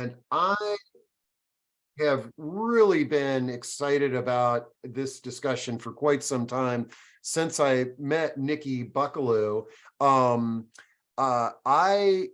And I have really been excited about this discussion for quite some time since I met Nikki Buckelew. I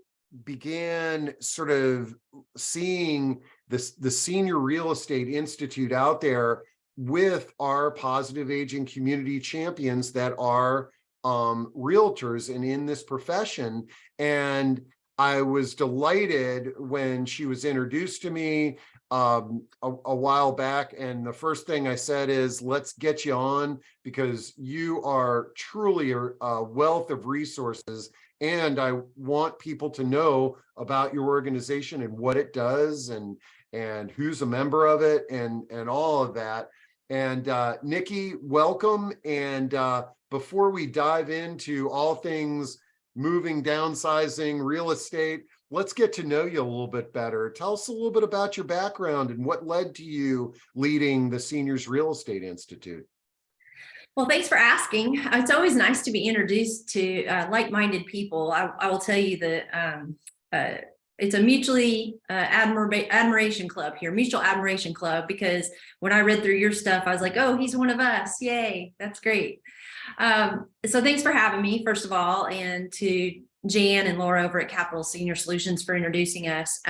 began sort of seeing the Senior Real Estate Institute out there with our positive aging community champions that are realtors and in this profession. And I was delighted when she was introduced to me a while back. And the first thing I said is, let's get you on, because you are truly a wealth of resources. And I want people to know about your organization and what it does and who's a member of it and all of that. And Nikki, welcome. And before we dive into all things moving, downsizing, real estate, let's get to know you a little bit better. Tell us a little bit about your background and what led to you leading the Seniors Real Estate Institute. Well, thanks for asking. It's always nice to be introduced to like-minded people. I will tell you that it's a mutually admiration club here, mutual admiration club, because when I read through your stuff, I was like, oh, he's one of us. Yay, that's great. So thanks for having me, first of all, and to Jan and Laura over at Capital Senior Solutions for introducing us.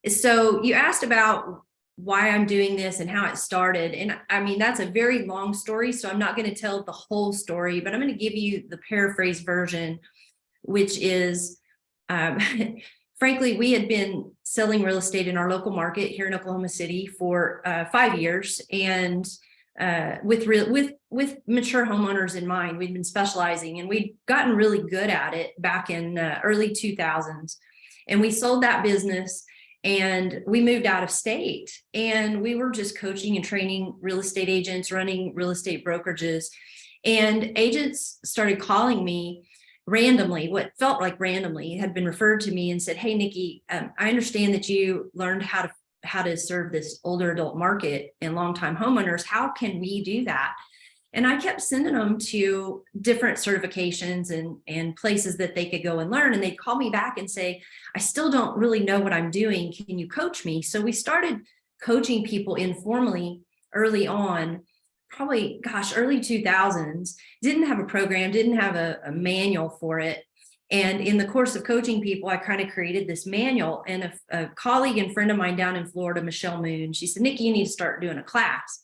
So you asked about why I'm doing this and how it started. And I mean, that's a very long story, so I'm not going to tell the whole story, but I'm going to give you the paraphrase version, which is, frankly, we had been selling real estate in our local market here in Oklahoma City for 5 years, and with mature homeowners in mind. We'd been specializing, and we'd gotten really good at it back in early 2000s. And we sold that business and we moved out of state, and we were just coaching and training real estate agents, running real estate brokerages, and agents started calling me randomly, what felt like randomly, had been referred to me and said, hey, Nikki, I understand that you learned how to serve this older adult market and longtime homeowners. How can we do that? And I kept sending them to different certifications and places that they could go and learn. And they'd call me back and say, I still don't really know what I'm doing. Can you coach me? So we started coaching people informally early on, probably, early 2000s. Didn't have a program, didn't have a manual for it. And in the course of coaching people, I kind of created this manual. And a colleague and friend of mine down in Florida, Michelle Moon, she said, Nikki, you need to start doing a class.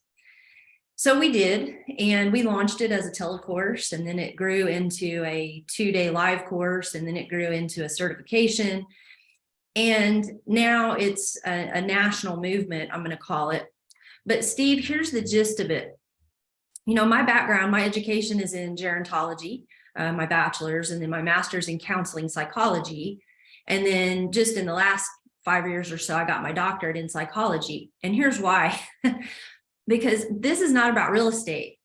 So we did, and we launched it as a telecourse, and then it grew into a 2-day live course, and then it grew into a certification. And now it's a national movement, I'm going to call it. But Steve, here's the gist of it. You know, my background, my education is in gerontology, my bachelor's, and then my master's in counseling psychology. And then just in the last 5 years or so, I got my doctorate in psychology. And here's why. Because this is not about real estate.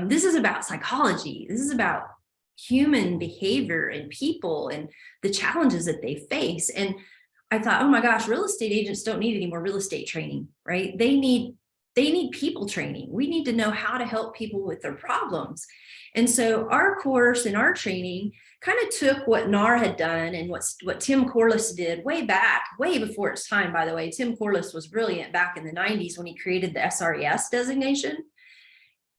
This is about psychology. This is about human behavior and people and the challenges that they face. And I thought, oh my gosh, real estate agents don't need any more real estate training, right? They need people training. We need to know how to help people with their problems. And so our course and our training kind of took what NAR had done and what Tim Corliss did way back, way before its time, by the way. Tim Corliss was brilliant back in the 90s when he created the SRES designation.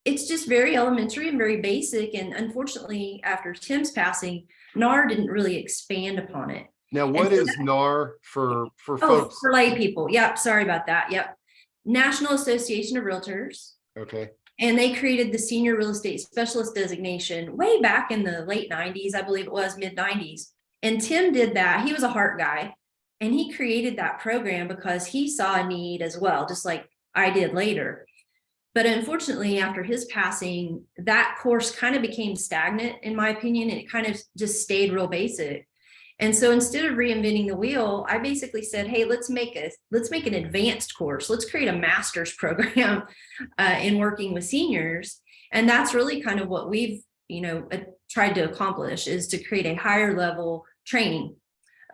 It's just very elementary and very basic. And unfortunately, after Tim's passing, NAR didn't really expand upon it. Now, what is NAR for folks? Oh, for lay people. Yep. Sorry about that. Yep. National Association of Realtors. Okay. And they created the Senior Real Estate Specialist designation way back in the late 90s, I believe it was, mid 90s. And Tim did that. He was a heart guy, and he created that program because he saw a need as well, just like I did later. But unfortunately, after his passing, that course kind of became stagnant, in my opinion, and it kind of just stayed real basic. And so instead of reinventing the wheel, I basically said, hey, let's make an advanced course. Let's create a master's program in working with seniors. And that's really kind of what we've, tried to accomplish, is to create a higher level training.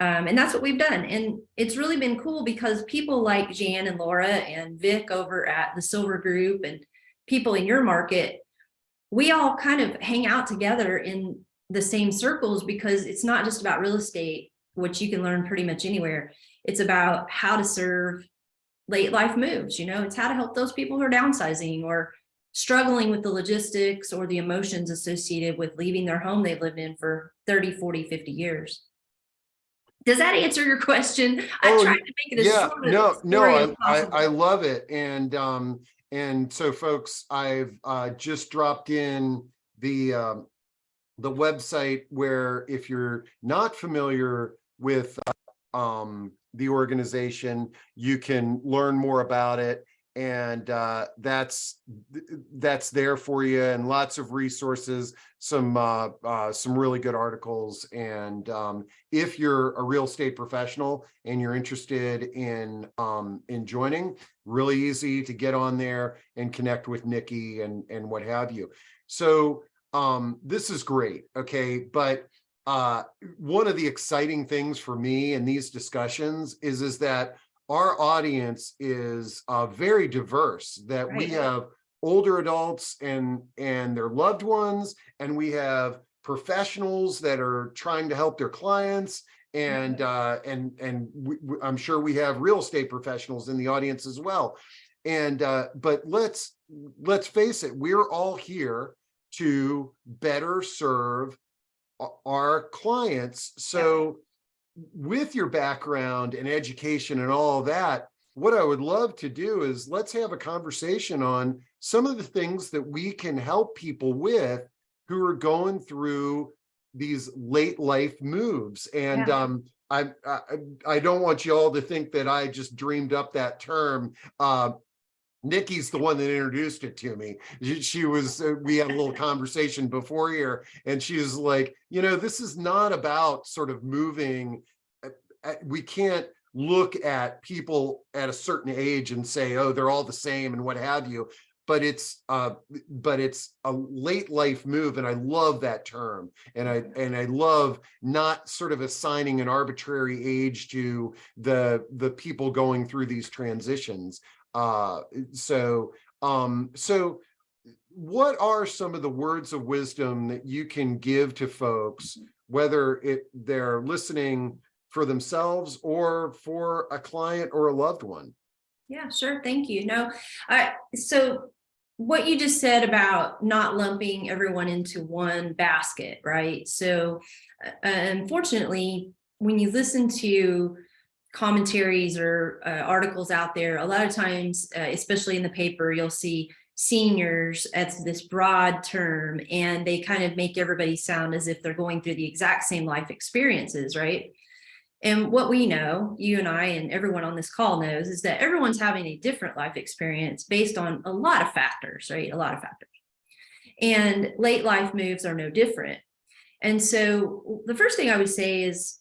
And that's what we've done. And it's really been cool because people like Jan and Laura and Vic over at the Silver Group and people in your market, we all kind of hang out together in the same circles, because it's not just about real estate. which you can learn pretty much anywhere. It's about how to serve late life moves. It's how to help those people who are downsizing or struggling with the logistics or the emotions associated with leaving their home they've lived in for 30, 40, 50 years. Does that answer your question? I tried to make it as yeah, short of a story as possible. I love it. And so folks, I've just dropped in the website where, if you're not familiar with the organization, you can learn more about it. And that's there for you, and lots of resources, some really good articles. And if you're a real estate professional and you're interested in joining, really easy to get on there and connect with Nikki and what have you. So this is great. Okay, but one of the exciting things for me in these discussions is that our audience is very diverse, that we have older adults and their loved ones, and we have professionals that are trying to help their clients, and I'm sure we have real estate professionals in the audience as well. And but let's face it, we're all here to better serve our clients. So with your background and education and all of that, what I would love to do is let's have a conversation on some of the things that we can help people with who are going through these late life moves. And I don't want you all to think that I just dreamed up that term. Nikki's the one that introduced it to me. She was, we had a little conversation before here, and she was like, this is not about sort of moving. We can't look at people at a certain age and say, oh, they're all the same and what have you. But it's a late life move, and I love that term. And I love not sort of assigning an arbitrary age to the people going through these transitions. So what are some of the words of wisdom that you can give to folks, whether they're listening for themselves or for a client or a loved one? Yeah, sure. Thank you. So what you just said about not lumping everyone into one basket, right? So unfortunately, when you listen to commentaries or articles out there, a lot of times, especially in the paper, you'll see seniors as this broad term, and they kind of make everybody sound as if they're going through the exact same life experiences, right? And what we know, you and I and everyone on this call knows, is that everyone's having a different life experience based on a lot of factors, right? A lot of factors. And late life moves are no different. And so the first thing I would say is,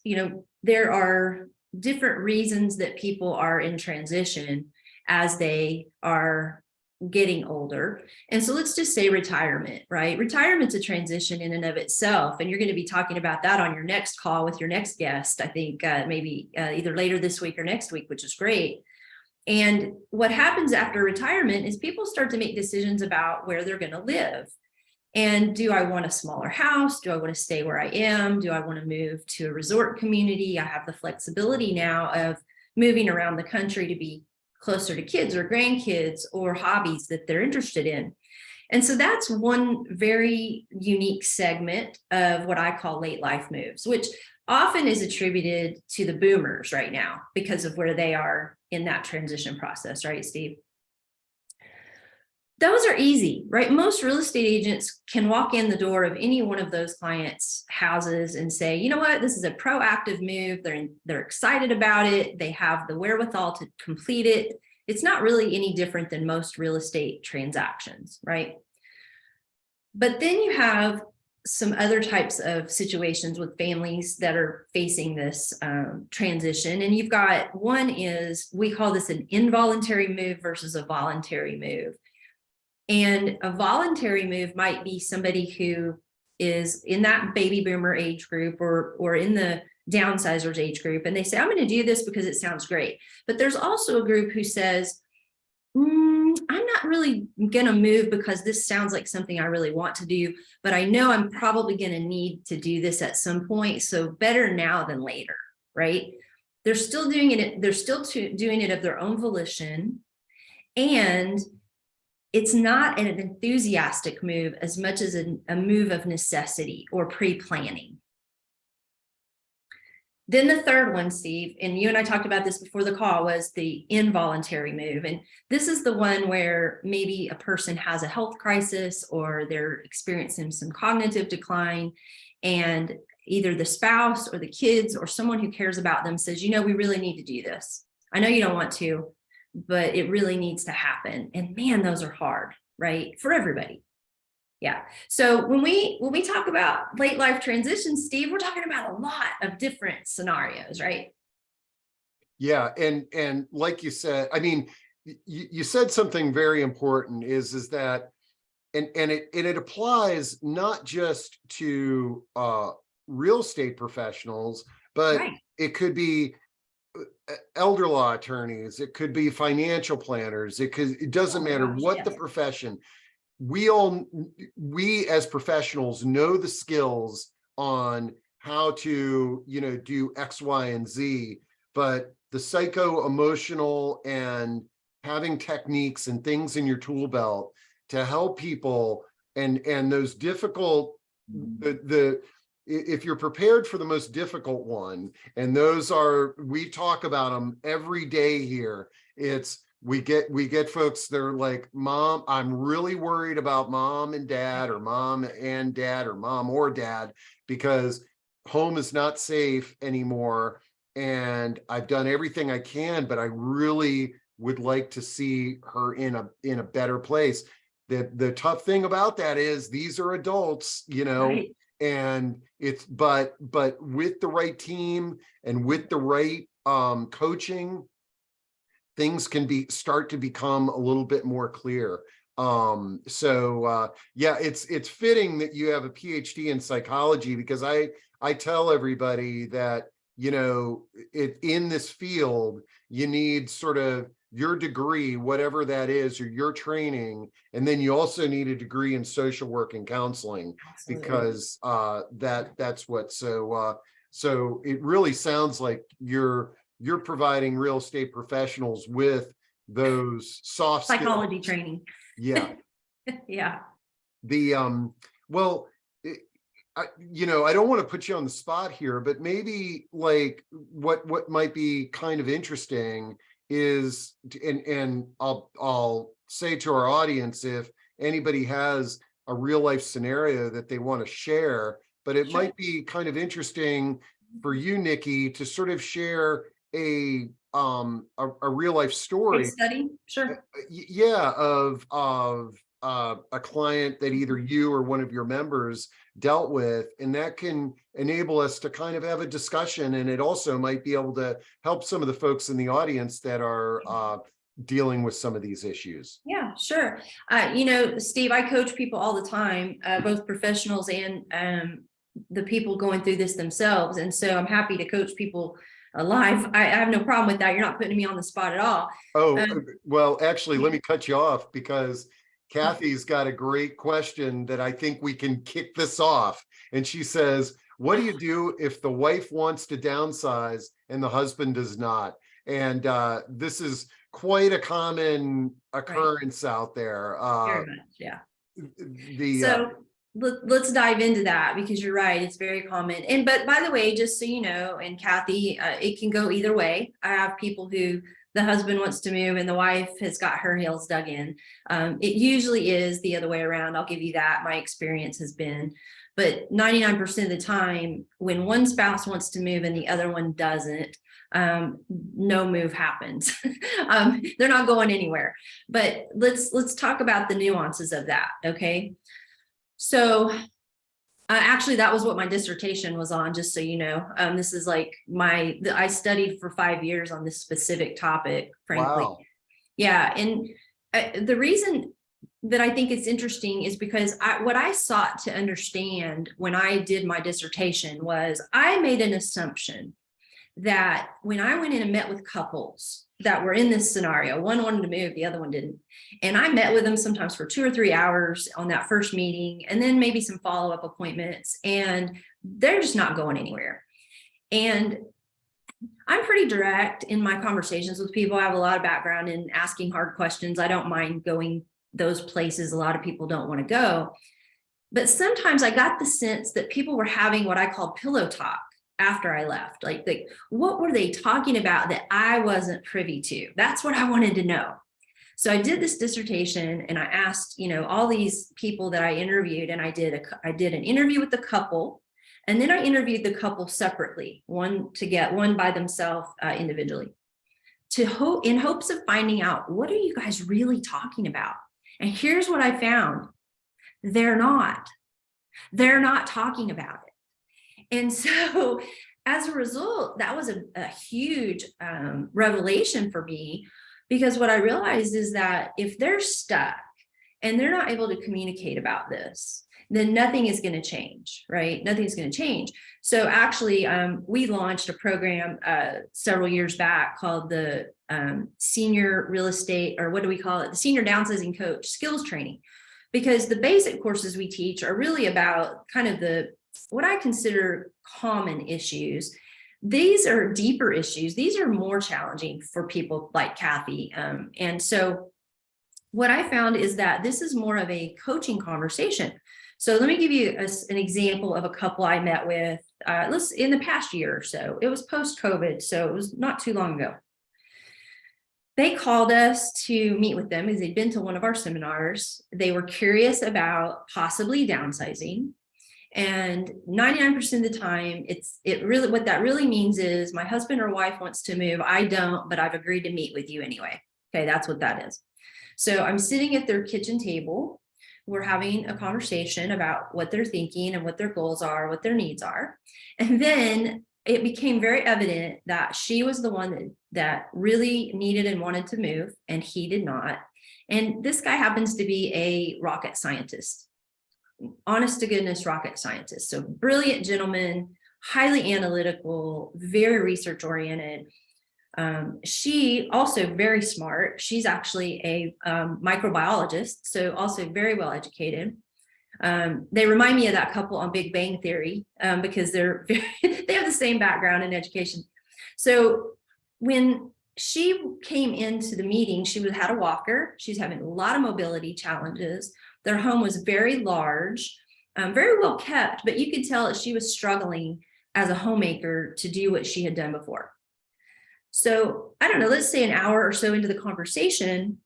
there are different reasons that people are in transition as they are getting older. And so let's just say retirement, right? Retirement's a transition in and of itself. And you're going to be talking about that on your next call with your next guest, I think maybe either later this week or next week, which is great. And what happens after retirement is people start to make decisions about where they're going to live. And do I want a smaller house? Do I want to stay where I am? Do I want to move to a resort community? I have the flexibility now of moving around the country to be closer to kids or grandkids or hobbies that they're interested in. And so that's one very unique segment of what I call late life moves, which often is attributed to the boomers right now because of where they are in that transition process, right, Steve? Those are easy, right? Most real estate agents can walk in the door of any one of those clients' houses and say, you know what, this is a proactive move. They're excited about it. They have the wherewithal to complete it. It's not really any different than most real estate transactions, right? But then you have some other types of situations with families that are facing this transition. And you've got, one is, we call this an involuntary move versus a voluntary move. And a voluntary move might be somebody who is in that baby boomer age group or in the downsizers age group. And they say, I'm going to do this because it sounds great. But there's also a group who says, I'm not really going to move because this sounds like something I really want to do, but I know I'm probably going to need to do this at some point. So better now than later. right? They're still doing it. They're still doing it of their own volition. And it's not an enthusiastic move as much as a move of necessity or pre-planning. Then the third one, Steve, and you and I talked about this before the call, was the involuntary move. And this is the one where maybe a person has a health crisis or they're experiencing some cognitive decline, and either the spouse or the kids or someone who cares about them says, we really need to do this. I know you don't want to, but it really needs to happen. And man, those are hard, right? For everybody. Yeah. So when we talk about late life transitions, Steve, we're talking about a lot of different scenarios, right? Yeah. And like you said, I mean, you said something very important is that, and it applies not just to real estate professionals, but Right. it could be elder law attorneys, it could be financial planners, it doesn't matter what the profession. We as professionals know the skills on how to, do X, Y, and Z, but the psycho-emotional and having techniques and things in your tool belt to help people and those difficult, if you're prepared for the most difficult one, and we talk about them every day here, we get folks, they're like, Mom, I'm really worried about mom and dad, or mom and dad, or mom or dad, because home is not safe anymore. And I've done everything I can, but I really would like to see her in a better place. The tough thing about that is these are adults, Right. and but with the right team and with the right coaching, things can start to become a little bit more clear. Yeah, it's fitting that you have a PhD in psychology, because I tell everybody that, in this field, you need sort of your degree, whatever that is, or your training. And then you also need a degree in social work and counseling. Absolutely. Because that's what, so it really sounds like you're providing real estate professionals with those soft psychology skills. Training. Yeah. Yeah. Well, I don't want to put you on the spot here, but maybe like what might be kind of interesting is, and I'll say to our audience, if anybody has a real life scenario that they want to share, but it might be kind of interesting for you, Nikki, to sort of share a real life story. Case study, sure. Yeah, of a client that either you or one of your members dealt with, and that can enable us to kind of have a discussion, and it also might be able to help some of the folks in the audience that are dealing with some of these issues. Yeah, sure. Steve, I coach people all the time, both professionals and the people going through this themselves. And so I'm happy to coach people live. I have no problem with that. You're not putting me on the spot at all. Oh, well, actually, let me cut you off, because Kathy's got a great question that I think we can kick this off. And she says, what do you do if the wife wants to downsize and the husband does not? And this is quite a common occurrence out there. Very much, yeah. Let's dive into that, because you're right, it's very common. But by the way, just so you know, and Kathy, it can go either way. I have people who the husband wants to move and the wife has got her heels dug in. It usually is the other way around. I'll give you that. My experience has been, but 99% of the time, when one spouse wants to move and the other one doesn't, no move happens. They're not going anywhere. But let's talk about the nuances of that. Okay. So actually, that was what my dissertation was on, just so you know. This is like I studied for 5 years on this specific topic, frankly. Wow. Yeah. And the reason that I think it's interesting is because what I sought to understand when I did my dissertation was I made an assumption that when I went in and met with couples that were in this scenario, one wanted to move, the other one didn't. And I met with them sometimes for 2 or 3 hours on that first meeting, and then maybe some follow-up appointments, and they're just not going anywhere. And I'm pretty direct in my conversations with people. I have a lot of background in asking hard questions. I don't mind going those places a lot of people don't want to go. But sometimes I got the sense that people were having what I call pillow talk after I left. Like what were they talking about that I wasn't privy to? That's what I wanted to know. So I did this dissertation and I asked, all these people that I interviewed, and I did an interview with the couple, and then I interviewed the couple separately, one by themselves individually, in hopes of finding out, what are you guys really talking about? And here's what I found. They're not talking about it. And so as a result, that was a huge revelation for me, because what I realized is that if they're stuck and they're not able to communicate about this, then nothing is going to change, right? Nothing's going to change. So actually, we launched a program several years back called the Senior Real Estate, or what do we call it? The Senior Downsizing Coach Skills Training. Because the basic courses we teach are really about kind of what I consider common issues. These are deeper issues. These are more challenging for people like Kathy. And so what I found is that this is more of a coaching conversation. So let me give you an example of a couple I met with in the past year or so. It was post-COVID, so it was not too long ago. They called us to meet with them because they'd been to one of our seminars. They were curious about possibly downsizing. And 99% of the time, what that really means is my husband or wife wants to move. I don't, but I've agreed to meet with you anyway. Okay, that's what that is. So I'm sitting at their kitchen table. We're having a conversation about what they're thinking and what their goals are, what their needs are. And then it became very evident that she was the one that really needed and wanted to move, and he did not. And this guy happens to be a rocket scientist, honest to goodness rocket scientist. So brilliant gentleman, highly analytical, very research oriented. She also very smart. She's actually a microbiologist, so also very well educated. They remind me of that couple on Big Bang Theory because they have the same background in education. So when she came into the meeting, she had a walker. She's having a lot of mobility challenges. Their home was very large, very well kept, but you could tell that she was struggling as a homemaker to do what she had done before. So I don't know, let's say an hour or so into the conversation,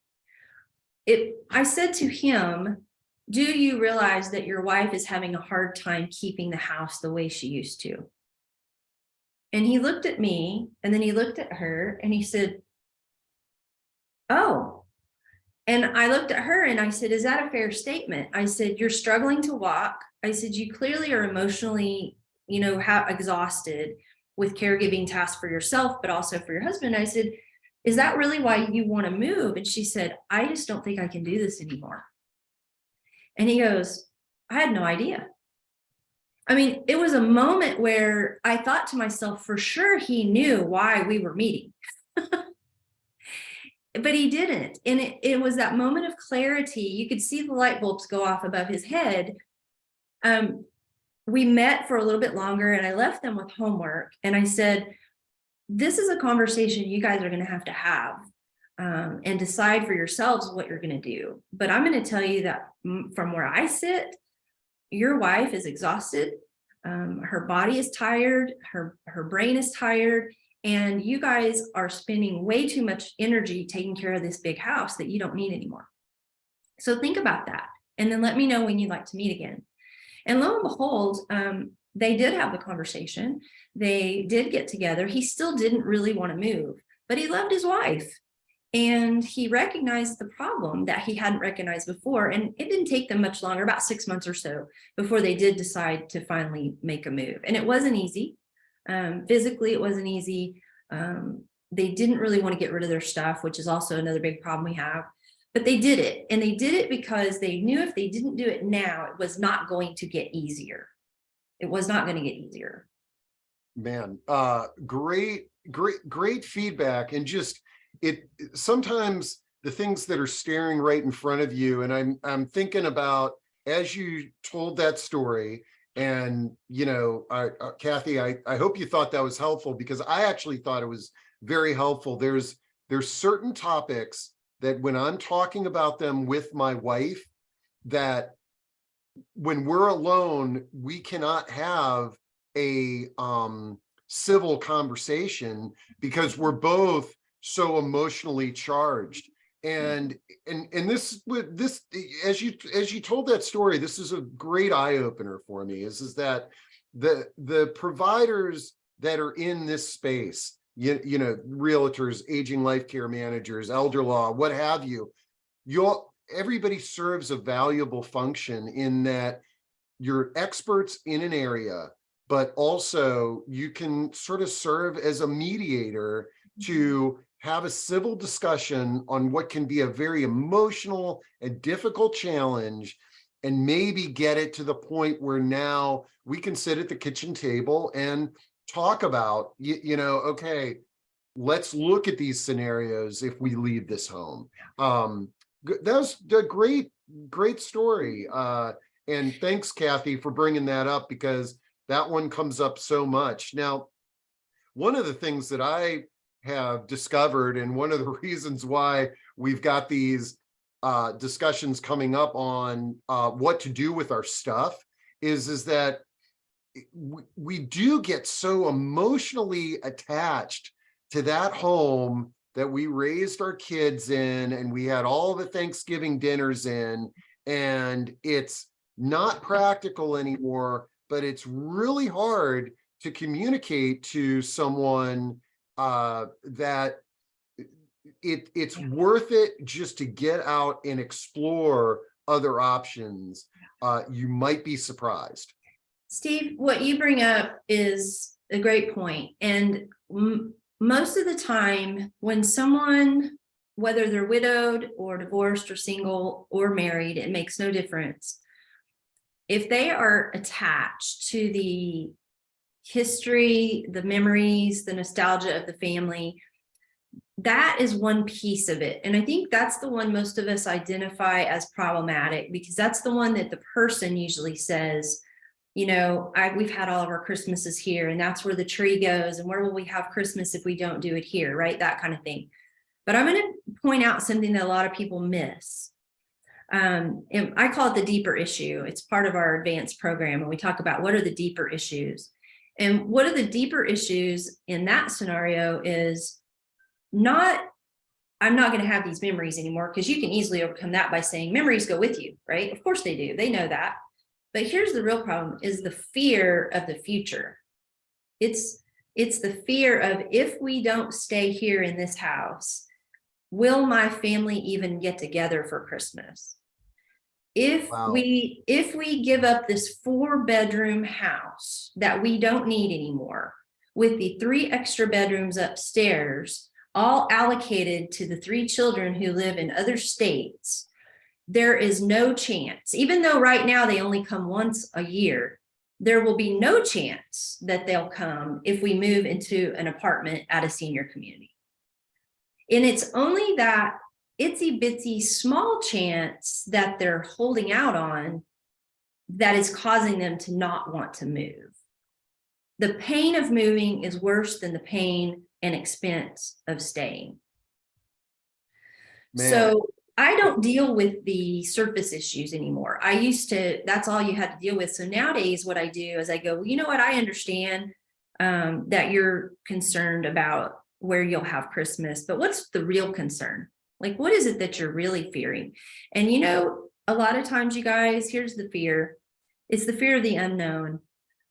I said to him, do you realize that your wife is having a hard time keeping the house the way she used to? And he looked at me, and then he looked at her, and he said, oh. And I looked at her and I said, is that a fair statement? I said, you're struggling to walk. I said, you clearly are emotionally, exhausted with caregiving tasks for yourself, but also for your husband. I said, is that really why you want to move? And she said, I just don't think I can do this anymore. And he goes, I had no idea. I mean, it was a moment where I thought to myself, for sure he knew why we were meeting. But he didn't. And it was that moment of clarity. You could see the light bulbs go off above his head. We met for a little bit longer, and I left them with homework. And I said, this is a conversation you guys are going to have and decide for yourselves what you're going to do. But I'm going to tell you that from where I sit, your wife is exhausted. Her body is tired. Her brain is tired. And you guys are spending way too much energy taking care of this big house that you don't need anymore. So think about that. And then let me know when you'd like to meet again. And lo and behold, they did have the conversation. They did get together. He still didn't really want to move, but he loved his wife. And he recognized the problem that he hadn't recognized before. And it didn't take them much longer, about 6 months or so, before they did decide to finally make a move. And it wasn't easy. Physically, it wasn't easy. They didn't really want to get rid of their stuff, which is also another big problem we have. But they did it. And they did it because they knew if they didn't do it now, it was not going to get easier. It was not going to get easier. Man, great feedback. And just sometimes the things that are staring right in front of you. And I'm thinking about, as you told that story, And, Kathy, I hope you thought that was helpful, because I actually thought it was very helpful. There's certain topics that when I'm talking about them with my wife, that when we're alone, we cannot have a civil conversation because we're both so emotionally charged. And this as you told that story, this is a great eye-opener for me, is that the providers that are in this space, realtors, aging life care managers, elder law, what have you, everybody serves a valuable function in that you're experts in an area, but also you can sort of serve as a mediator to have a civil discussion on what can be a very emotional and difficult challenge, and maybe get it to the point where now we can sit at the kitchen table and talk about, okay, let's look at these scenarios if we leave this home. That was a great story. And thanks, Kathy, for bringing that up, because that one comes up so much. Now, one of the things that I have discovered, and one of the reasons why we've got these discussions coming up on what to do with our stuff, is that we do get so emotionally attached to that home that we raised our kids in, and we had all the Thanksgiving dinners in, and it's not practical anymore, but it's really hard to communicate to someone that it's worth it just to get out and explore other options. You might be surprised. Steve, what you bring up is a great point. And most of the time when someone, whether they're widowed or divorced or single or married, it makes no difference. If they are attached to the history, the memories, the nostalgia of the family, that is one piece of it. And I think that's the one most of us identify as problematic, because that's the one that the person usually says, we've had all of our Christmases here, and that's where the tree goes, and where will we have Christmas if we don't do it here, right? That kind of thing. But I'm going to point out something that a lot of people miss. And I call it the deeper issue. It's part of our advanced program, and we talk about what are the deeper issues. And what are the deeper issues in that scenario is not, I'm not going to have these memories anymore, because you can easily overcome that by saying memories go with you, right? Of course they do. They know that. But here's the real problem, is the fear of the future. It's the fear of, if we don't stay here in this house, will my family even get together for Christmas? If we give up this 4-bedroom house that we don't need anymore, with the 3 extra bedrooms upstairs, all allocated to the 3 children who live in other states, there is no chance, even though right now they only come once a year, there will be no chance that they'll come if we move into an apartment at a senior community. And it's only that itsy bitsy small chance that they're holding out on that is causing them to not want to move. The pain of moving is worse than the pain and expense of staying. Man. So I don't deal with the surface issues anymore. I used to, that's all you had to deal with. So nowadays what I do is I go, well, you know what? I understand that you're concerned about where you'll have Christmas, but what's the real concern? Like, what is it that you're really fearing? And a lot of times, you guys, here's the fear. It's the fear of the unknown,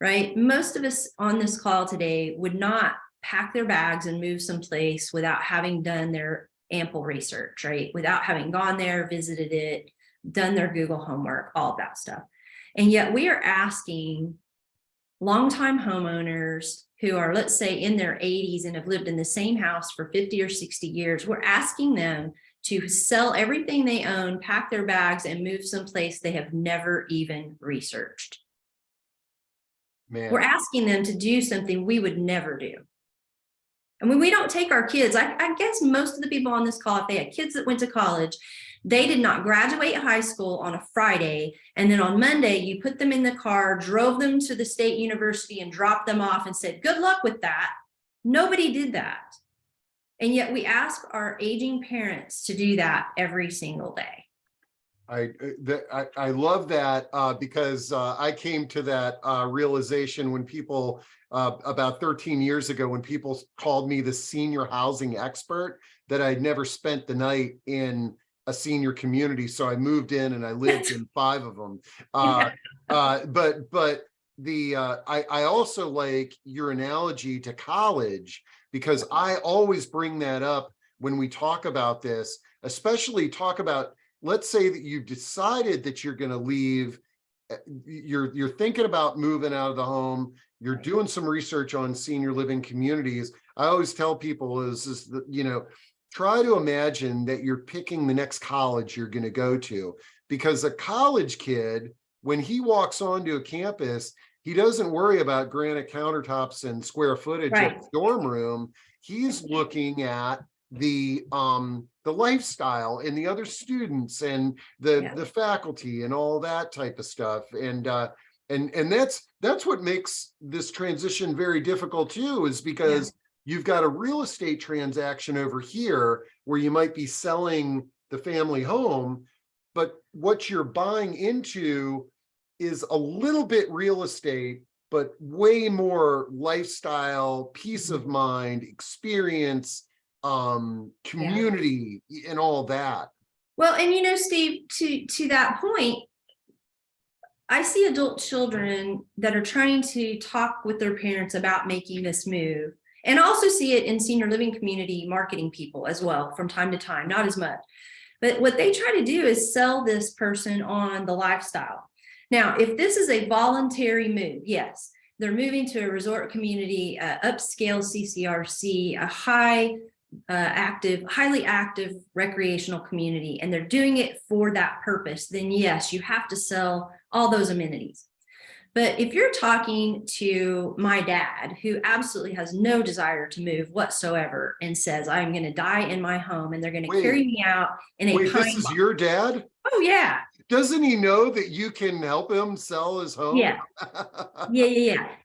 right? Most of us on this call today would not pack their bags and move someplace without having done their ample research, right? Without having gone there, visited it, done their Google homework, all of that stuff. And yet we are asking longtime homeowners who are, let's say, in their 80s and have lived in the same house for 50 or 60 years, we're asking them to sell everything they own, pack their bags, and move someplace they have never even researched. Man. We're asking them to do something we would never do. I mean, we don't take our kids. I guess most of the people on this call, if they had kids that went to college, They did not graduate high school on a Friday, and then on Monday, you put them in the car, drove them to the state university and dropped them off and said, good luck with that. Nobody did that. And yet we ask our aging parents to do that every single day. I love that because I came to that realization when people about 13 years ago, when people called me the senior housing expert, that I'd never spent the night in a senior community. So I moved in and I lived in 5 of them. But I also like your analogy to college, because I always bring that up when we talk about this, especially talk about, let's say that you've decided that you're going to leave, you're thinking about moving out of the home, you're doing some research on senior living communities. I always tell people is that, you know, try to imagine that you're picking the next college you're going to go to, because a college kid, when he walks onto a campus, he doesn't worry about granite countertops and square footage of his dorm room. He's looking at the lifestyle and the other students and the faculty and all that type of stuff. And that's what makes this transition very difficult too, is because you've got a real estate transaction over here where you might be selling the family home, but what you're buying into is a little bit real estate, but way more lifestyle, peace of mind, experience, community, and all that. Well, and you know, Steve, to that point, I see adult children that are trying to talk with their parents about making this move, and also see it in senior living community marketing people as well from time to time, not as much. But what they try to do is sell this person on the lifestyle. Now, if this is a voluntary move, yes, they're moving to a resort community, upscale CCRC, a highly active recreational community, and they're doing it for that purpose, then yes, you have to sell all those amenities. But if you're talking to my dad, who absolutely has no desire to move whatsoever, and says, I'm going to die in my home and they're going to carry me out in a this is your dad? Oh, yeah. Doesn't he know that you can help him sell his home? Yeah.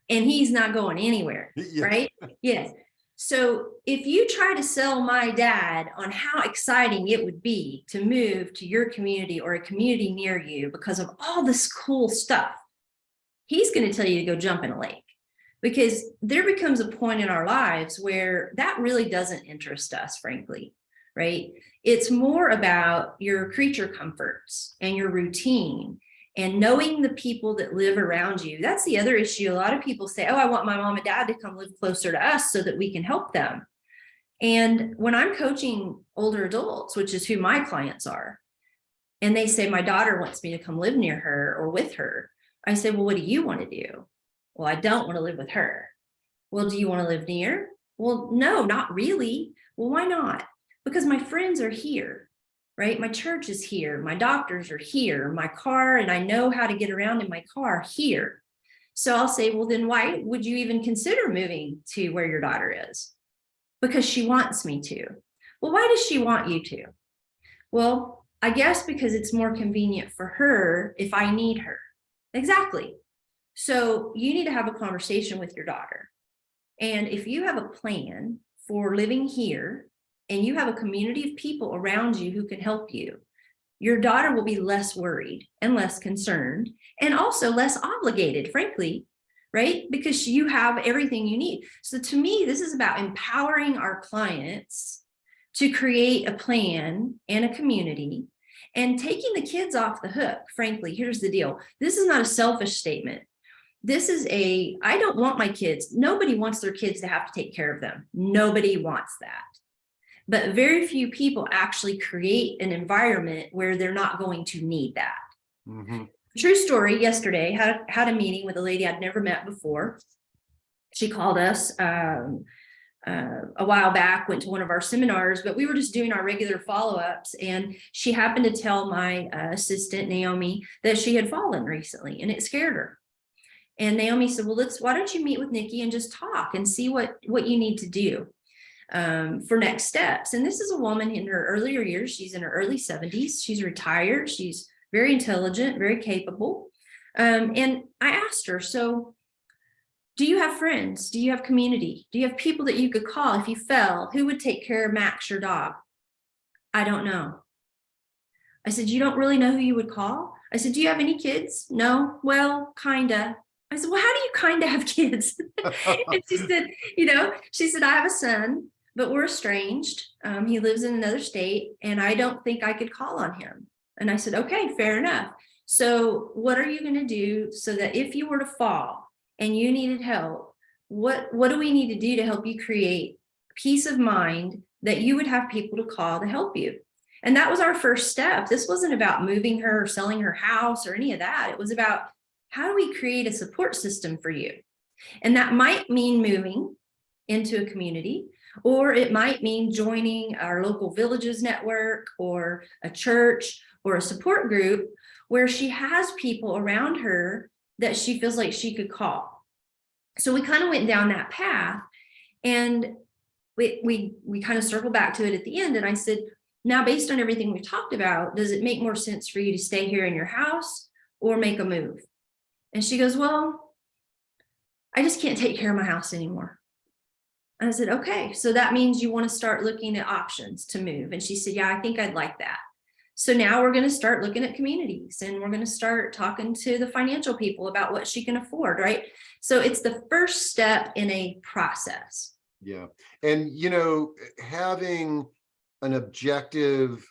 And he's not going anywhere, right? Yes. So if you try to sell my dad on how exciting it would be to move to your community or a community near you because of all this cool stuff, he's going to tell you to go jump in a lake, because there becomes a point in our lives where that really doesn't interest us, frankly, right? It's more about your creature comforts and your routine and knowing the people that live around you. That's the other issue. A lot of people say, oh, I want my mom and dad to come live closer to us so that we can help them. And when I'm coaching older adults, which is who my clients are, and they say, my daughter wants me to come live near her or with her, I say, well, what do you want to do? Well, I don't want to live with her. Well, do you want to live near? Well, no, not really. Well, why not? Because my friends are here, right? My church is here. My doctors are here. My car, and I know how to get around in my car here. So I'll say, well, then why would you even consider moving to where your daughter is? Because she wants me to. Well, why does she want you to? Well, I guess because it's more convenient for her if I need her. Exactly. So you need to have a conversation with your daughter. And if you have a plan for living here and you have a community of people around you who can help you, your daughter will be less worried and less concerned, and also less obligated, frankly, right? Because you have everything you need. So to me, this is about empowering our clients to create a plan and a community and taking the kids off the hook. Frankly, here's the deal. This is not a selfish statement. This is I don't want my kids. Nobody wants their kids to have to take care of them. Nobody wants that. But very few people actually create an environment where they're not going to need that. Mm-hmm. True story, yesterday, had a meeting with a lady I'd never met before. She called us a while back, went to one of our seminars, but we were just doing our regular follow-ups. And she happened to tell my assistant, Naomi, that she had fallen recently, and it scared her. And Naomi said, well, why don't you meet with Nikki and just talk and see what you need to do? for next steps. And this is a woman in her earlier years. She's in her early 70s. She's retired. She's very intelligent, very capable. And I asked her, so do you have friends? Do you have community? Do you have people that you could call if you fell? Who would take care of Max, your dog? I don't know. I said, you don't really know who you would call? I said, do you have any kids? No. Well, kinda. I said, well, how do you kinda have kids? And she said, she said, I have a son, but we're estranged. He lives in another state, and I don't think I could call on him. And I said, okay, fair enough. So what are you going to do so that if you were to fall and you needed help, what do we need to do to help you create peace of mind that you would have people to call to help you? And that was our first step. This wasn't about moving her or selling her house or any of that. It was about, how do we create a support system for you? And that might mean moving into a community, or it might mean joining our local villages network or a church or a support group where she has people around her that she feels like she could call. So we kind of went down that path, and we kind of circled back to it at the end. And I said, now, based on everything we've talked about, does it make more sense for you to stay here in your house or make a move? And she goes, well, I just can't take care of my house anymore. And I said, okay, so that means you want to start looking at options to move. And she said, yeah, I think I'd like that. So now we're going to start looking at communities, and we're going to start talking to the financial people about what she can afford, right? So it's the first step in a process. Yeah. And, having an objective,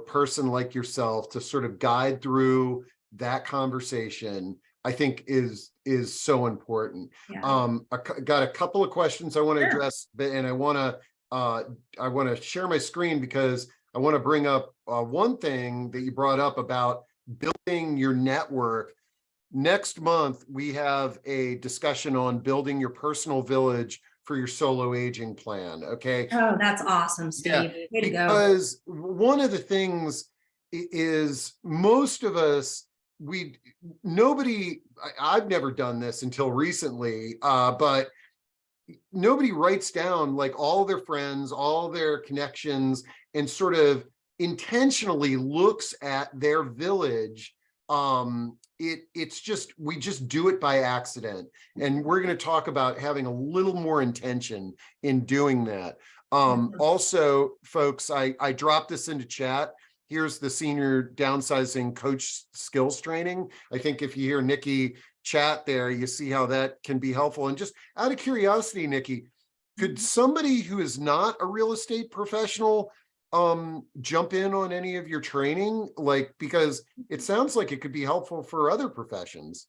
person like yourself to sort of guide through that conversation, I think is so important. Yeah. I got a couple of questions I want to Sure. address, and I want to share my screen because I want to bring up one thing that you brought up about building your network. Next month, we have a discussion on building your personal village for your solo aging plan. Okay. Oh, that's awesome, Steve. Yeah, Way to go. because one of the things is most of us, I've never done this until recently, but nobody writes down like all their friends, all their connections, and sort of intentionally looks at their village. It's just, we just do it by accident. And we're going to talk about having a little more intention in doing that. Also, folks, I dropped this into chat. Here's the senior downsizing coach skills training. I think if you hear Nikki chat there, you see how that can be helpful. And just out of curiosity, Nikki, could somebody who is not a real estate professional jump in on any of your training? Because it sounds like it could be helpful for other professions.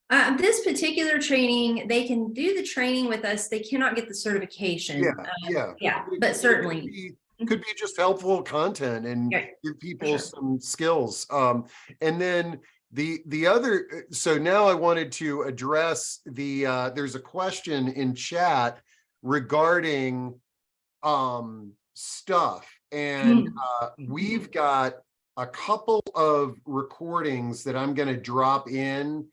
This particular training, they can do the training with us. They cannot get the certification. Yeah, but certainly. Could be just helpful content and give people some skills. And then the other, so now I wanted to address there's a question in chat regarding stuff. And we've got a couple of recordings that I'm going to drop in.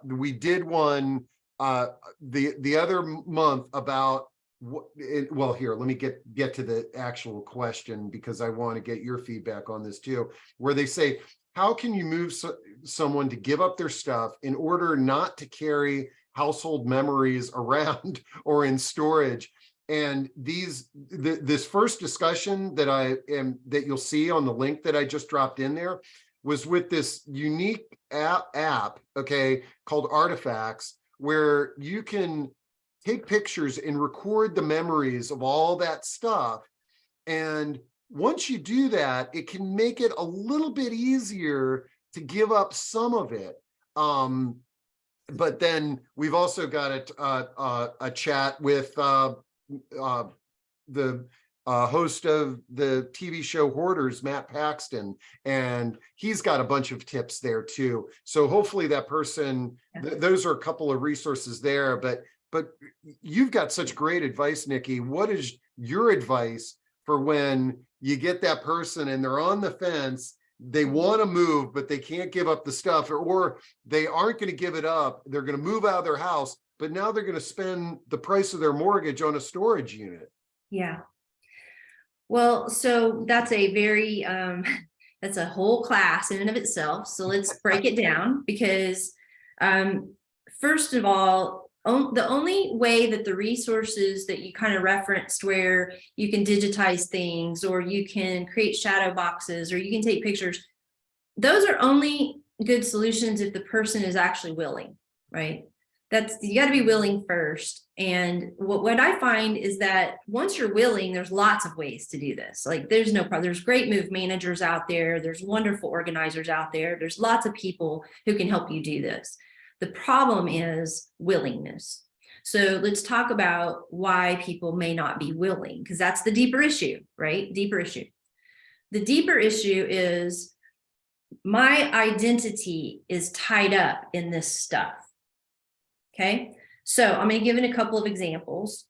We did one the other month about well, here, let me get to the actual question, because I want to get your feedback on this too, where they say, how can you move someone to give up their stuff in order not to carry household memories around or in storage? And this first discussion that you'll see on the link that I just dropped in there was with this unique app, okay, called Artifacts, where you can take pictures and record the memories of all that stuff. And once you do that, it can make it a little bit easier to give up some of it. But then we've also got a chat with the host of the TV show Hoarders, Matt Paxton, and he's got a bunch of tips there too. So hopefully that person, those are a couple of resources there, but you've got such great advice, Nikki. What is your advice for when you get that person and they're on the fence, they want to move, but they can't give up the stuff, or they aren't going to give it up, they're going to move out of their house, but now they're going to spend the price of their mortgage on a storage unit. Yeah. Well, so that's a very, that's a whole class in and of itself. So let's break it down because, first of all, the only way that the resources that you kind of referenced where you can digitize things or you can create shadow boxes or you can take pictures, those are only good solutions if the person is actually willing, right? You got to be willing first. And what I find is that once you're willing, there's lots of ways to do this. Like there's no problem. There's great move managers out there. There's wonderful organizers out there. There's lots of people who can help you do this. The problem is willingness. So let's talk about why people may not be willing, because that's the deeper issue, right? Deeper issue. The deeper issue is my identity is tied up in this stuff. Okay, so I'm going to give it a couple of examples.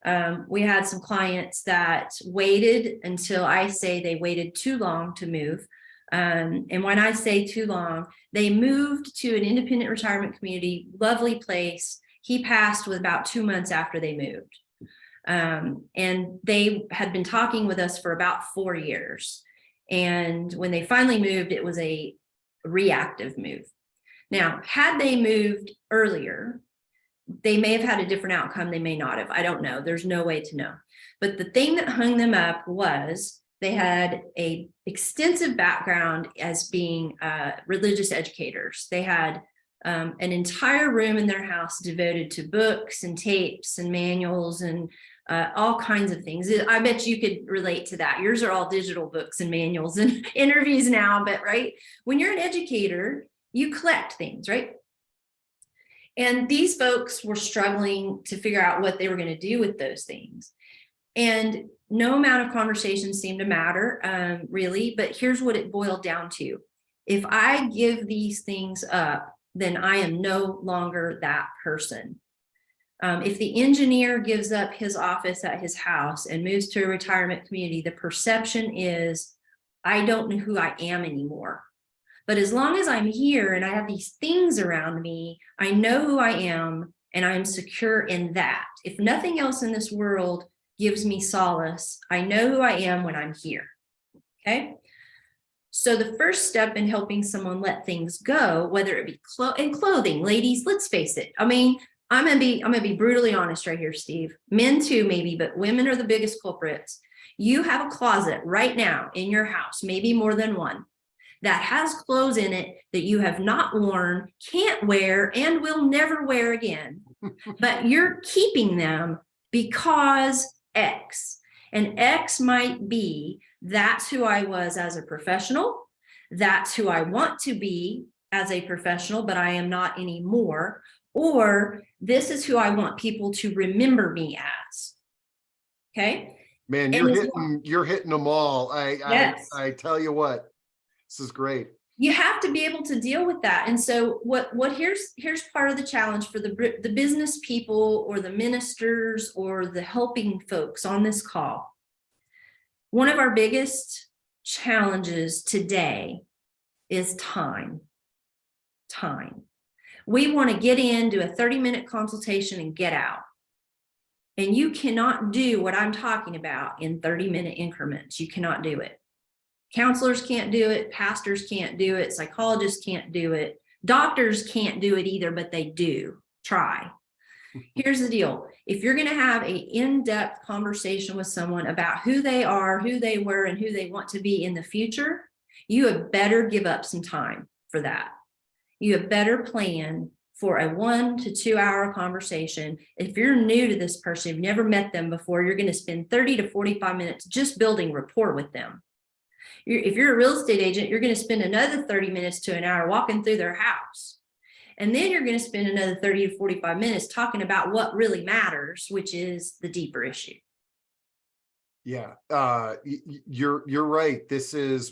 We had some clients that waited until I say they waited too long to move. And when I say too long, they moved to an independent retirement community, lovely place. He passed with about 2 months after they moved. And they had been talking with us for about 4 years. And when they finally moved, it was a reactive move. Now, had they moved earlier, they may have had a different outcome. They may not have. I don't know. There's no way to know. But the thing that hung them up was they had a extensive background as being religious educators. They had an entire room in their house devoted to books and tapes and manuals and all kinds of things. I bet you could relate to that. Yours are all digital books and manuals and interviews now, but right, when you're an educator, you collect things, right? And these folks were struggling to figure out what they were going to do with those things. And no amount of conversation seemed to matter, really, but here's what it boiled down to. If I give these things up, then I am no longer that person. If the engineer gives up his office at his house and moves to a retirement community, the perception is, I don't know who I am anymore. But as long as I'm here and I have these things around me, I know who I am and I'm secure in that. If nothing else in this world gives me solace, I know who I am when I'm here. Okay. So the first step in helping someone let things go, whether it be clothing, ladies, let's face it. I mean, I'm gonna be brutally honest right here, Steve. Men too, maybe, but women are the biggest culprits. You have a closet right now in your house, maybe more than one, that has clothes in it that you have not worn, can't wear, and will never wear again. But you're keeping them because X. And X might be, that's who I was as a professional. That's who I want to be as a professional, but I am not anymore. Or this is who I want people to remember me as. Okay. Man, you're hitting them all. Yes. I tell you what. This is great. You have to be able to deal with that. And so here's part of the challenge for the business people or the ministers or the helping folks on this call. One of our biggest challenges today is time. Time. We want to get in, do a 30-minute consultation and get out. And you cannot do what I'm talking about in 30-minute increments. You cannot do it. Counselors can't do it. Pastors can't do it. Psychologists can't do it. Doctors can't do it either, but they do. Try. Here's the deal. If you're going to have an in-depth conversation with someone about who they are, who they were, and who they want to be in the future, you had better give up some time for that. You had better plan for a 1 to 2 hour conversation. If you're new to this person, you've never met them before, you're going to spend 30 to 45 minutes just building rapport with them. If you're a real estate agent, you're going to spend another 30 minutes to an hour walking through their house. And then you're going to spend another 30 to 45 minutes talking about what really matters, which is the deeper issue. Yeah, you're right.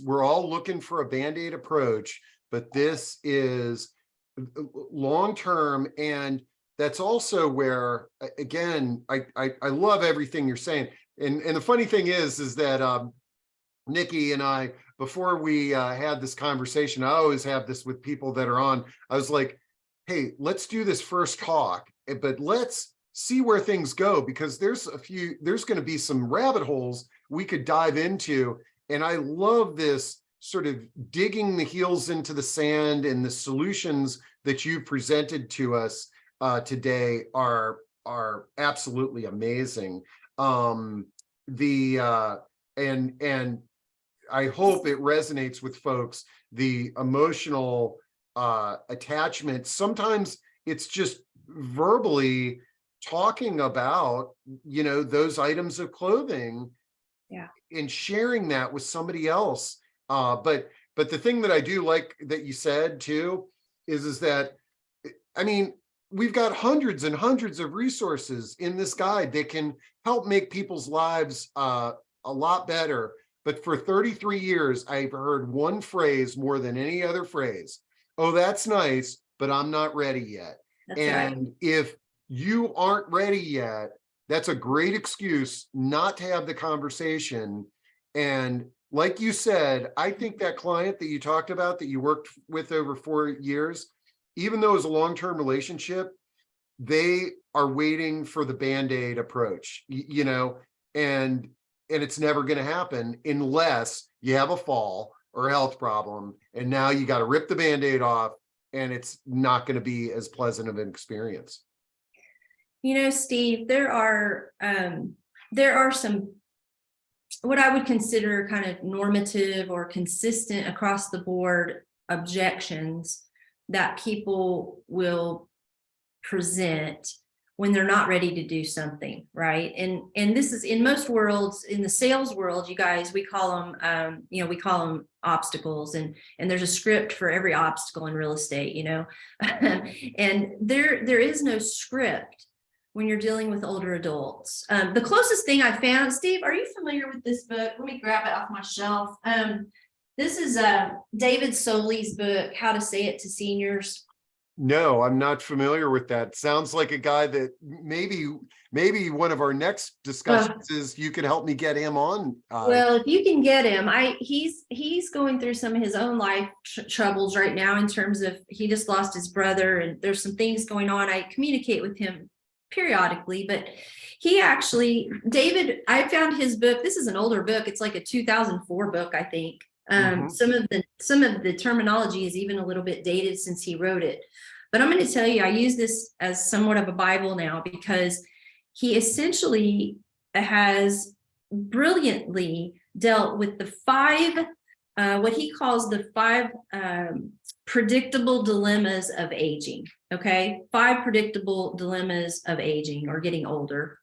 We're all looking for a Band-Aid approach, but this is long-term. And that's also where, again, I love everything you're saying. And the funny thing is that Nikki and I, before we had this conversation, I always have this with people that are on. I was like, hey, let's do this first talk but let's see where things go, because there's going to be some rabbit holes we could dive into. And I love this sort of digging the heels into the sand, and the solutions that you presented to us today are absolutely amazing. And I hope it resonates with folks, the emotional attachment. Sometimes it's just verbally talking about, those items of clothing, and sharing that with somebody else. But the thing that I do like that you said too is that, I mean, we've got hundreds and hundreds of resources in this guide that can help make people's lives a lot better. But for 33 years, I've heard one phrase more than any other phrase: "Oh, that's nice, but I'm not ready yet." That's and right. If you aren't ready yet, that's a great excuse not to have the conversation. And like you said, I think that client that you talked about, that you worked with over 4 years, even though it's a long-term relationship, they are waiting for the Band-Aid approach, and it's never going to happen unless you have a fall or a health problem, and now you got to rip the Band-Aid off, and it's not going to be as pleasant of an experience. Steve, there are some, what I would consider kind of normative or consistent across the board objections that people will present when they're not ready to do something, right? And this is in most worlds. In the sales world, you guys, we call them obstacles, and there's a script for every obstacle in real estate, and there is no script when you're dealing with older adults. The closest thing I found, Steve, are you familiar with this book? Let me grab it off my shelf. This is David Soley's book, How to Say It to Seniors. No, I'm not familiar with that. Sounds like a guy that maybe one of our next discussions is you could help me get him on. Well, if you can get him, he's going through some of his own life troubles right now, in terms of, he just lost his brother, and there's some things going on. I communicate with him periodically, but David, I found his book. This is an older book. It's like a 2004 book, I think. Some of the terminology is even a little bit dated since he wrote it. But I'm going to tell you, I use this as somewhat of a Bible now, because he essentially has brilliantly dealt with the what he calls the 5 predictable dilemmas of aging. Okay, 5 predictable dilemmas of aging, or getting older,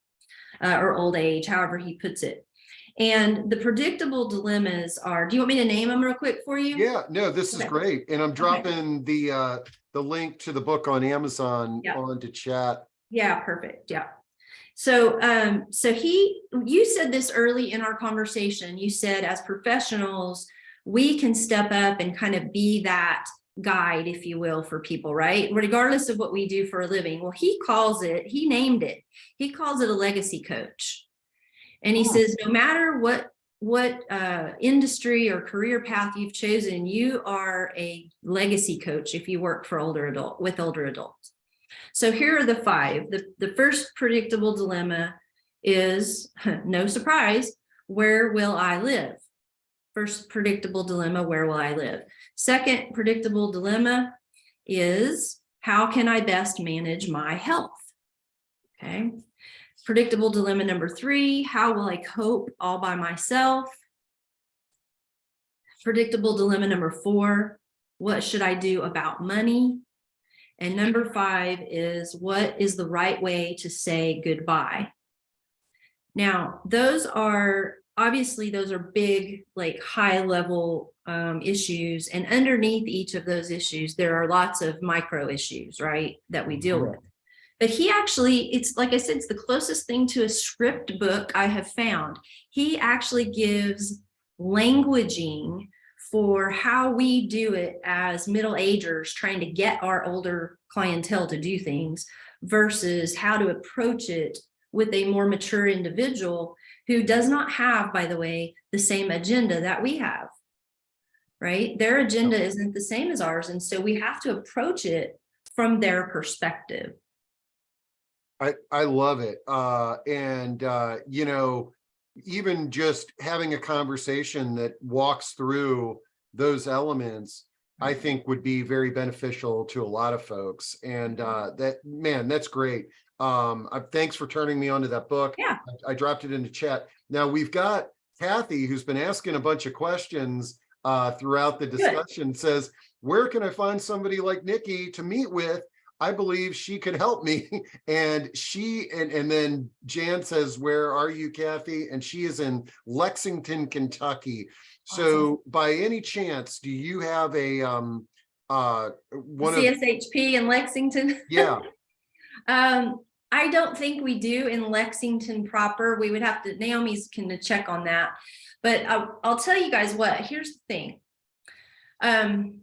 or old age, however he puts it. And the predictable dilemmas are, do you want me to name them real quick for you? Yeah, no, this is great. And I'm dropping the link to the book on Amazon onto chat. Yeah, perfect. Yeah. So you said this early in our conversation. You said, as professionals, we can step up and kind of be that guide, if you will, for people, right? Regardless of what we do for a living. Well, he named it, he calls it a legacy coach. And he says, no matter what industry or career path you've chosen, you are a legacy coach if you work for older adults. So here are the 5. The first predictable dilemma is, no surprise, where will I live? First predictable dilemma, where will I live? Second predictable dilemma is, how can I best manage my health? Okay. Predictable dilemma number 3, how will I cope all by myself? Predictable dilemma number 4, what should I do about money? And number 5 is, what is the right way to say goodbye? Now, those are big, like high level issues. And underneath each of those issues, there are lots of micro issues, right, that we deal with. But it's like I said, it's the closest thing to a script book I have found. He actually gives languaging for how we do it as middle-agers trying to get our older clientele to do things, versus how to approach it with a more mature individual who does not have, by the way, the same agenda that we have, right? Their agenda isn't the same as ours. And so we have to approach it from their perspective. I love it. You know, even just having a conversation that walks through those elements, I think would be very beneficial to a lot of folks. And that's great. Thanks for turning me on to that book. Yeah. I dropped it into chat. Now we've got Kathy, who's been asking a bunch of questions throughout the discussion, says, where can I find somebody like Nikki to meet with? I believe she could help me. And then Jan says, where are you, Kathy? And she is in Lexington, Kentucky. So Awesome. by any chance, do you have a CSHP in Lexington? Yeah. I don't think we do in Lexington proper. We would have to, Naomi's can check on that. But I'll tell you guys what, here's the thing.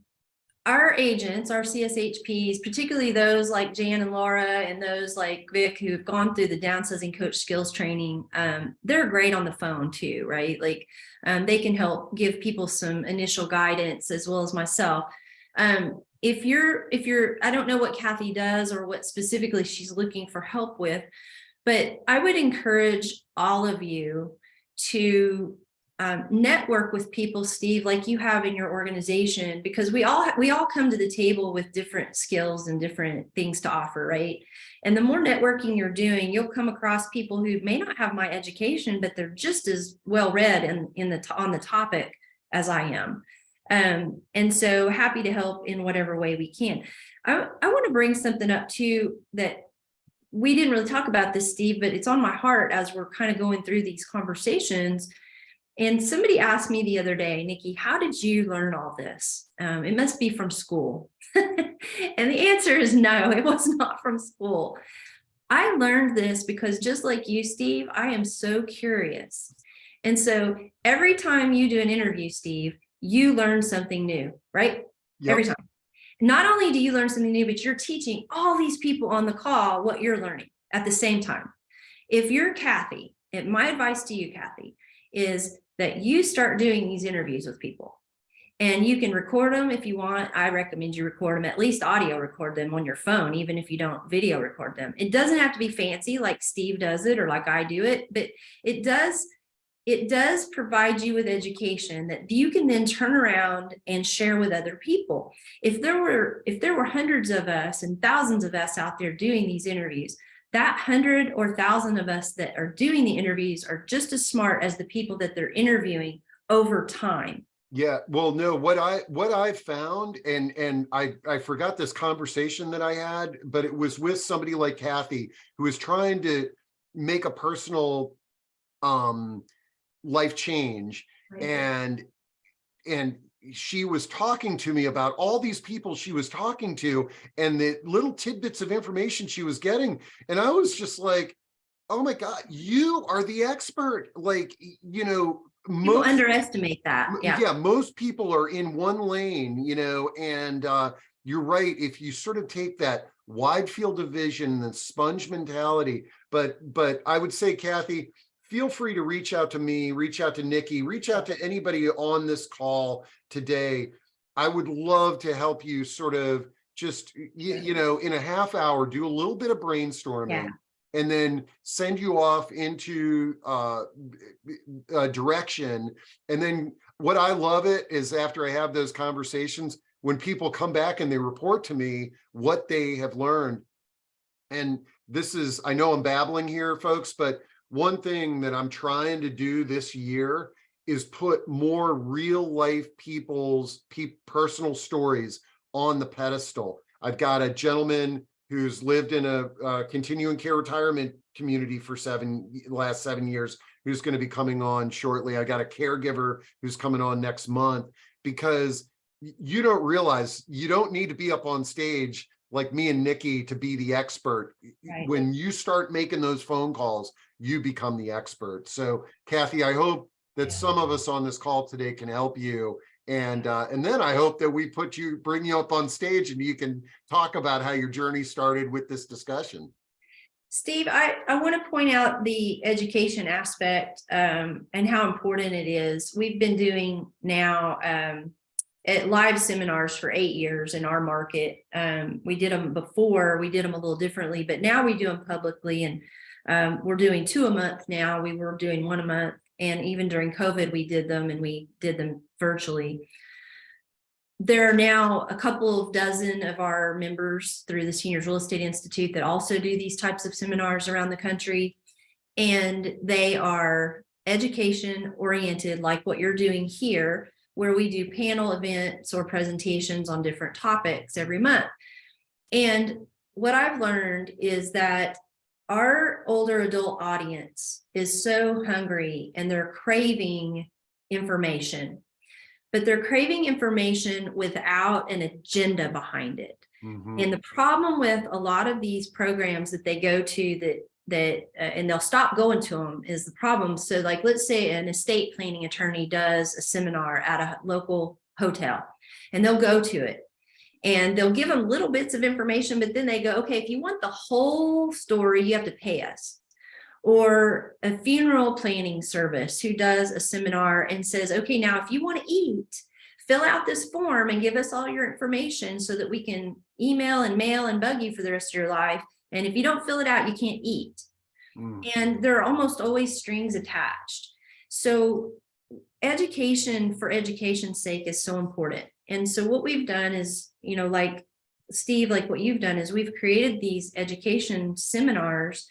Our agents, our CSHPs, particularly those like Jan and Laura and those like Vic who've gone through the downsizing coach skills training, they're great on the phone too, right? Like they can help give people some initial guidance as well as myself. If you're, I don't know what Kathy does or what specifically she's looking for help with, but I would encourage all of you to network with people, Steve, like you have in your organization, because we all come to the table with different skills and different things to offer, right? And the more networking you're doing, you'll come across people who may not have my education, but they're just as well read on the topic as I am. And so happy to help in whatever way we can. I want to bring something up too that we didn't really talk about this, Steve, but it's on my heart as we're kind of going through these conversations. And somebody asked me the other day, Nikki, how did you learn all this? It must be from school. And the answer is no, it was not from school. I learned this because just like you, Steve, I am so curious. And so every time you do an interview, Steve, you learn something new, right? Yep. Every time. Not only do you learn something new, but you're teaching all these people on the call what you're learning at the same time. If you're Kathy, and my advice to you, Kathy, is that you start doing these interviews with people. And you can record them if you want. I recommend you record them, at least audio record them on your phone, even if you don't video record them. It doesn't have to be fancy like Steve does it or like I do it, but it does provide you with education that you can then turn around and share with other people. If there were hundreds of us and thousands of us out there doing these interviews, that 100 or 1,000 of us that are doing the interviews are just as smart as the people that they're interviewing over time. Yeah, well, no, what I found, and I forgot this conversation that I had, but it was with somebody like Kathy, who was trying to make a personal life change. Right. And she was talking to me about all these people she was talking to and the little tidbits of information she was getting. And I was just like, oh my God, you are the expert. Like, you know, people underestimate that. Yeah, most people are in one lane, you know, and you're right. If you sort of take that wide field of vision, the sponge mentality, but I would say, Kathy, feel free to reach out to me, reach out to Nikki, reach out to anybody on this call today. I would love to help you sort of just, you know, in a half hour, do a little bit of brainstorming. Yeah. And then send you off into a direction. And then what I love it is after I have those conversations, when people come back and they report to me what they have learned. And this is, I know I'm babbling here, folks, but one thing that I'm trying to do this year is put more real life people's personal stories on the pedestal. I've got a gentleman who's lived in a continuing care retirement community for last 7 years, who's going to be coming on shortly. I got a caregiver who's coming on next month, because you don't realize you don't need to be up on stage like me and Nikki to be the expert. Right. When you start making those phone calls, you become the expert. So Kathy, I hope that some of us on this call today can help you. And then I hope that we bring you up on stage and you can talk about how your journey started with this discussion. Steve, I want to point out the education aspect and how important it is. We've been doing now at live seminars for 8 years in our market. We did them before, we did them a little differently, but now we do them publicly, and we're doing 2 a month now. We were doing 1 a month, and even during COVID, we did them virtually. There are now a couple of dozen of our members through the Seniors Real Estate Institute that also do these types of seminars around the country. And they are education oriented, like what you're doing here, where we do panel events or presentations on different topics every month. And what I've learned is that our older adult audience is so hungry and they're craving information, but they're craving information without an agenda behind it. Mhm. And the problem with a lot of these programs that they go to and they'll stop going to them is the problem. So like, let's say an estate planning attorney does a seminar at a local hotel, and they'll go to it and they'll give them little bits of information, but then they go, okay, if you want the whole story, you have to pay us. Or a funeral planning service who does a seminar and says, okay, now if you want to eat, fill out this form and give us all your information so that we can email and mail and bug you for the rest of your life. And if you don't fill it out, you can't eat. And there are almost always strings attached. So education for education's sake is so important. And so what we've done is, like Steve, like what you've done is we've created these education seminars,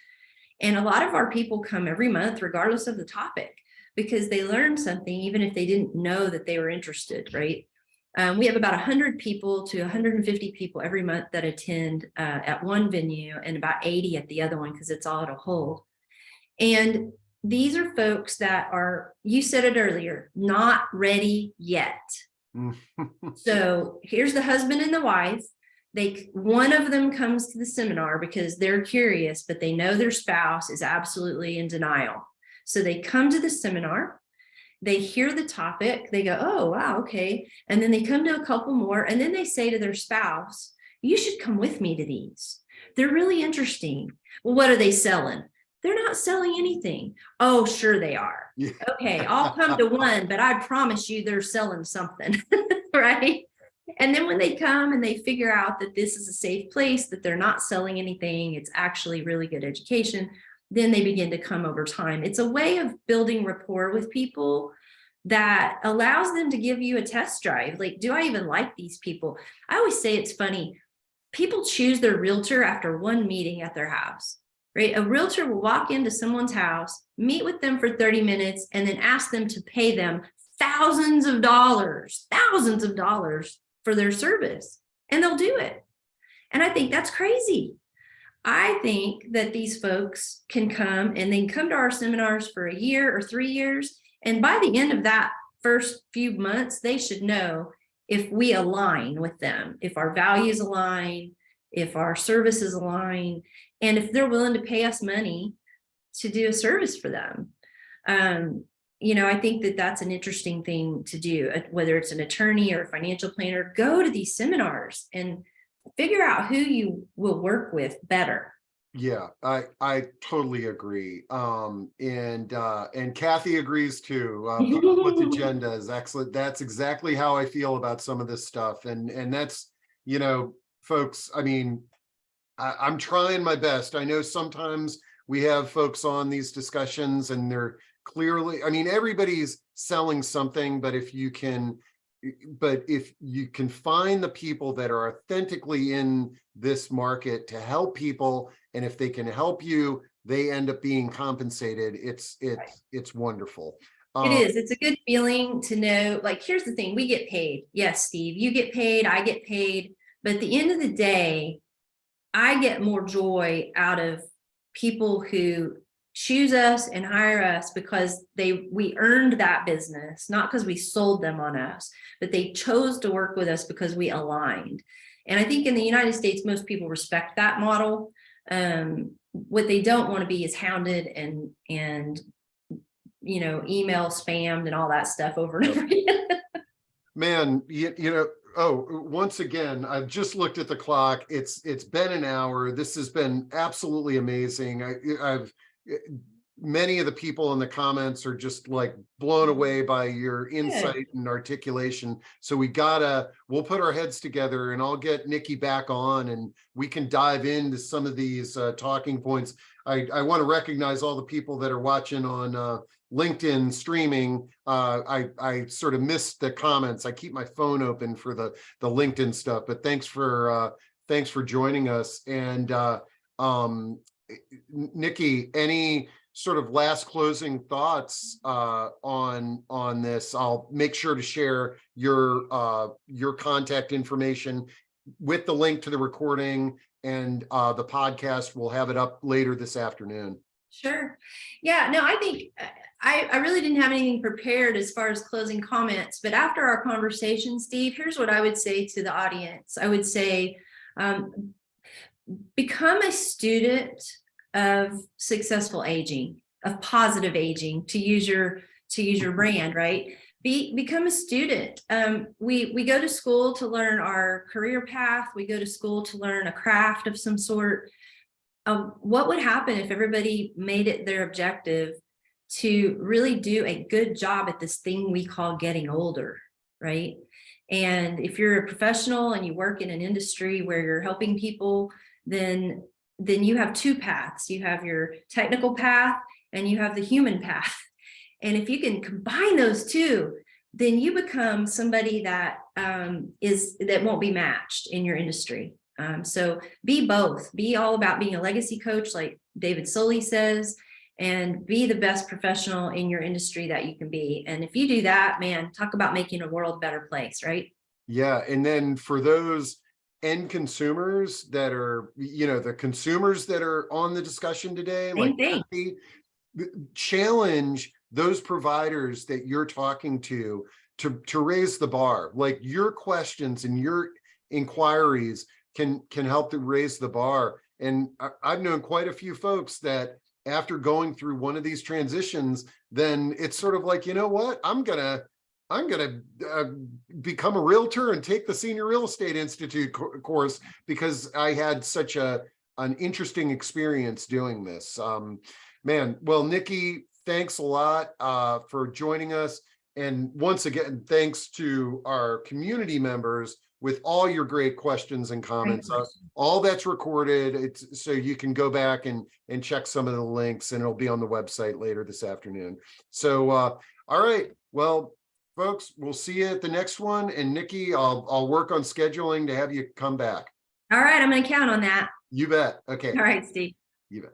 and a lot of our people come every month, regardless of the topic, because they learned something, even if they didn't know that they were interested, right? We have about 100 people to 150 people every month that attend at one venue, and about 80 at the other one, because it's all at a hold. And these are folks that are, you said it earlier, not ready yet. So here's the husband and the wife. One of them comes to the seminar because they're curious, but they know their spouse is absolutely in denial. So they come to the seminar, they hear the topic, they go, oh, wow, okay. And then they come to a couple more, and then they say to their spouse, you should come with me to these. They're really interesting. Well, what are they selling? They're not selling anything. Oh, sure they are. Yeah. Okay, I'll come to one, but I promise you they're selling something, right? And then when they come and they figure out that this is a safe place, that they're not selling anything, it's actually really good education, then they begin to come over time. It's a way of building rapport with people that allows them to give you a test drive. Like, do I even like these people? I always say it's funny. People choose their realtor after one meeting at their house, right? A realtor will walk into someone's house, meet with them for 30 minutes, and then ask them to pay them thousands of dollars for their service, and they'll do it. And I think that's crazy. I think that these folks can come and then come to our seminars for a year or 3 years. And by the end of that first few months, they should know if we align with them, if our values align, if our services align, and if they're willing to pay us money to do a service for them. I think that that's an interesting thing to do, whether it's an attorney or a financial planner. Go to these seminars and figure out who you will work with better. Yeah, I totally agree. And Kathy agrees too. With agenda is excellent. That's exactly how I feel about some of this stuff. And that's, folks, I mean, I'm trying my best. I know sometimes we have folks on these discussions and they're clearly, I mean, everybody's selling something, but if you can find the people that are authentically in this market to help people, and if they can help you, they end up being compensated. It's wonderful. It is. It's a good feeling to know, like, here's the thing, we get paid. Yes, Steve, you get paid, I get paid. But at the end of the day, I get more joy out of people who choose us and hire us because we earned that business, not because we sold them on us, but they chose to work with us because we aligned. And I think in the United States, most people respect that model. What they don't want to be is hounded and email spammed and all that stuff over and over again. Man, once again, I've just looked at the clock. It's been an hour. This has been absolutely amazing. many of the people in the comments are just like blown away by your insight and articulation. So we'll put our heads together, and I'll get Nikki back on and we can dive into some of these talking points. I want to recognize all the people that are watching on LinkedIn streaming. I sort of missed the comments. I keep my phone open for the LinkedIn stuff, but thanks for joining us. And Nikki, any sort of last closing thoughts on this? I'll make sure to share your contact information with the link to the recording, and the podcast. We'll have it up later this afternoon. Sure. Yeah, no, I think I really didn't have anything prepared as far as closing comments, but after our conversation, Steve, here's what I would say to the audience. I would say, become a student of successful aging, of positive aging, to use your brand, right? Become a student. We go to school to learn our career path. We go to school to learn a craft of some sort. What would happen if everybody made it their objective to really do a good job at this thing we call getting older, right? And if you're a professional and you work in an industry where you're helping people, then you have two paths. You have your technical path and you have the human path. And if you can combine those two, then you become somebody that won't be matched in your industry. So be both. Be all about being a legacy coach, like David Sully says, and be the best professional in your industry that you can be. And if you do that, man, talk about making a world a better place, right? Yeah. And then for those end consumers that are, the consumers that are on the discussion today, challenge those providers that you're talking to raise the bar. Like, your questions and your inquiries can help to raise the bar. And I've known quite a few folks that after going through one of these transitions, then it's sort of like, you know what, I'm gonna become a realtor and take the Senior Real Estate Institute course because I had such an interesting experience doing this. Man, well, Nikki, thanks a lot for joining us. And once again, thanks to our community members with all your great questions and comments. All that's recorded. So you can go back and check some of the links, and it'll be on the website later this afternoon. So, all right. Well, folks, we'll see you at the next one. And Nikki, I'll work on scheduling to have you come back. All right. I'm going to count on that. You bet. Okay. All right, Steve. You bet.